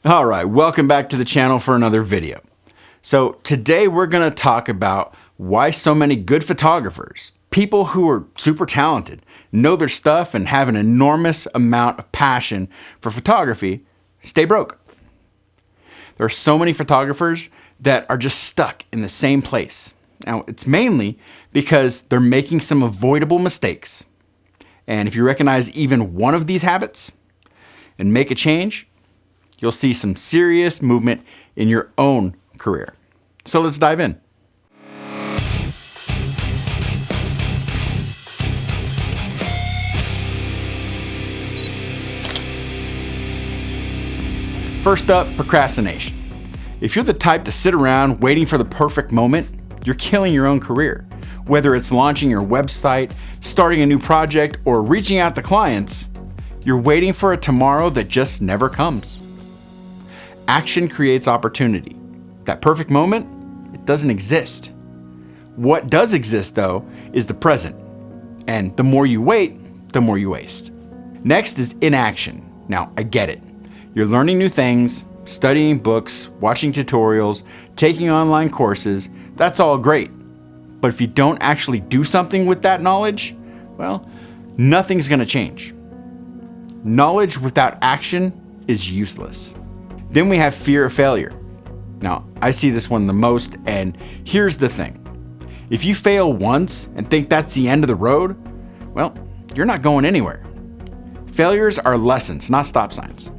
All right, welcome back to the channel for another video. So today we're gonna talk about why so many good photographers, people who are super talented, know their stuff and have an enormous amount of passion for photography, stay broke. There are so many photographers that are just stuck in the same place. Now, it's mainly because they're making some avoidable mistakes. And if you recognize even one of these habits and make a change, you'll see some serious movement in your own career. So let's dive in. First up, procrastination. If you're the type to sit around waiting for the perfect moment, you're killing your own career. Whether it's launching your website, starting a new project, or reaching out to clients, you're waiting for a tomorrow that just never comes. Action creates opportunity. That perfect moment, it doesn't exist. What does exist, though, is the present. And the more you wait, the more you waste. Next is inaction. Now, I get it. You're learning new things, studying books, watching tutorials, taking online courses. That's all great. But if you don't actually do something with that knowledge, well, nothing's going to change. Knowledge without action is useless. Then we have fear of failure. Now, I see this one the most, and here's the thing. If you fail once and think that's the end of the road, well, you're not going anywhere. Failures are lessons, not stop signs.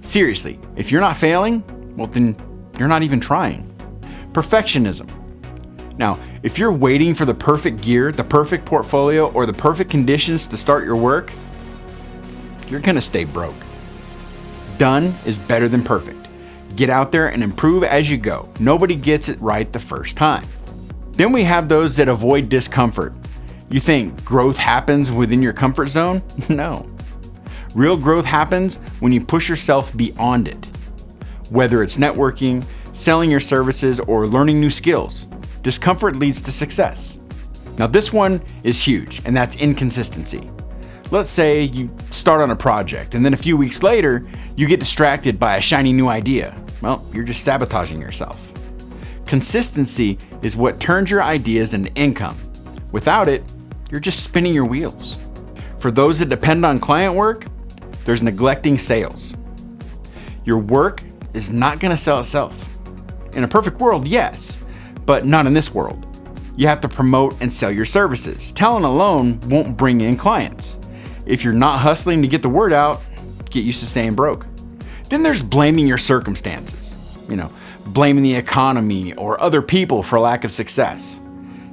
Seriously, if you're not failing, well, then you're not even trying. Perfectionism. Now, if you're waiting for the perfect gear, the perfect portfolio, or the perfect conditions to start your work, you're gonna stay broke. Done is better than perfect. Get out there and improve as you go. Nobody gets it right the first time. Then we have those that avoid discomfort. You think growth happens within your comfort zone? No. Real growth happens when you push yourself beyond it. Whether it's networking, selling your services, or learning new skills, discomfort leads to success. Now this one is huge, and that's inconsistency. Let's say you start on a project and then a few weeks later, you get distracted by a shiny new idea. Well, you're just sabotaging yourself. Consistency is what turns your ideas into income. Without it, you're just spinning your wheels. For those that depend on client work, there's neglecting sales. Your work is not going to sell itself. In a perfect world, yes, but not in this world. You have to promote and sell your services. Talent alone won't bring in clients. If you're not hustling to get the word out, get used to staying broke. Then there's blaming your circumstances. Blaming the economy or other people for lack of success.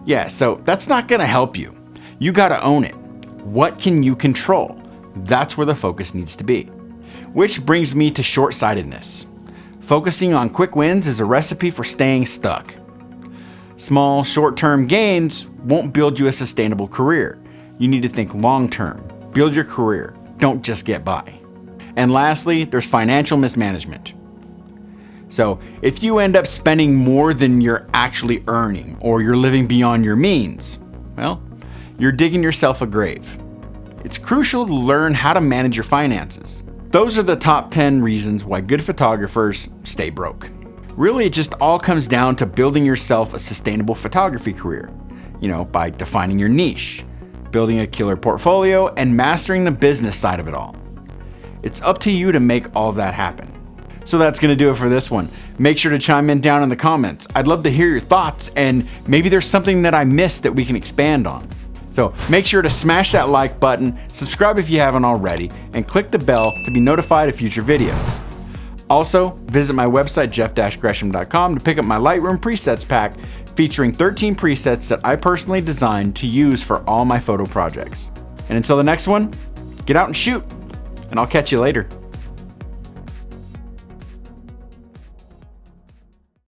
Yeah, so that's not gonna help you. You gotta own it. What can you control? That's where the focus needs to be. Which brings me to shortsightedness. Focusing on quick wins is a recipe for staying stuck. Small, short-term gains won't build you a sustainable career. You need to think long-term. Build your career. Don't just get by. And lastly, there's financial mismanagement. So if you end up spending more than you're actually earning, or you're living beyond your means, well, you're digging yourself a grave. It's crucial to learn how to manage your finances. Those are the top 10 reasons why good photographers stay broke. Really, it just all comes down to building yourself a sustainable photography career, by defining your niche, building a killer portfolio, and mastering the business side of it all. It's up to you to make all of that happen. So that's gonna do it for this one. Make sure to chime in down in the comments. I'd love to hear your thoughts, and maybe there's something that I missed that we can expand on. So make sure to smash that like button, subscribe if you haven't already, and click the bell to be notified of future videos. Also, visit my website, jeff-gresham.com, to pick up my Lightroom presets pack featuring 13 presets that I personally designed to use for all my photo projects. And until the next one, get out and shoot, and I'll catch you later.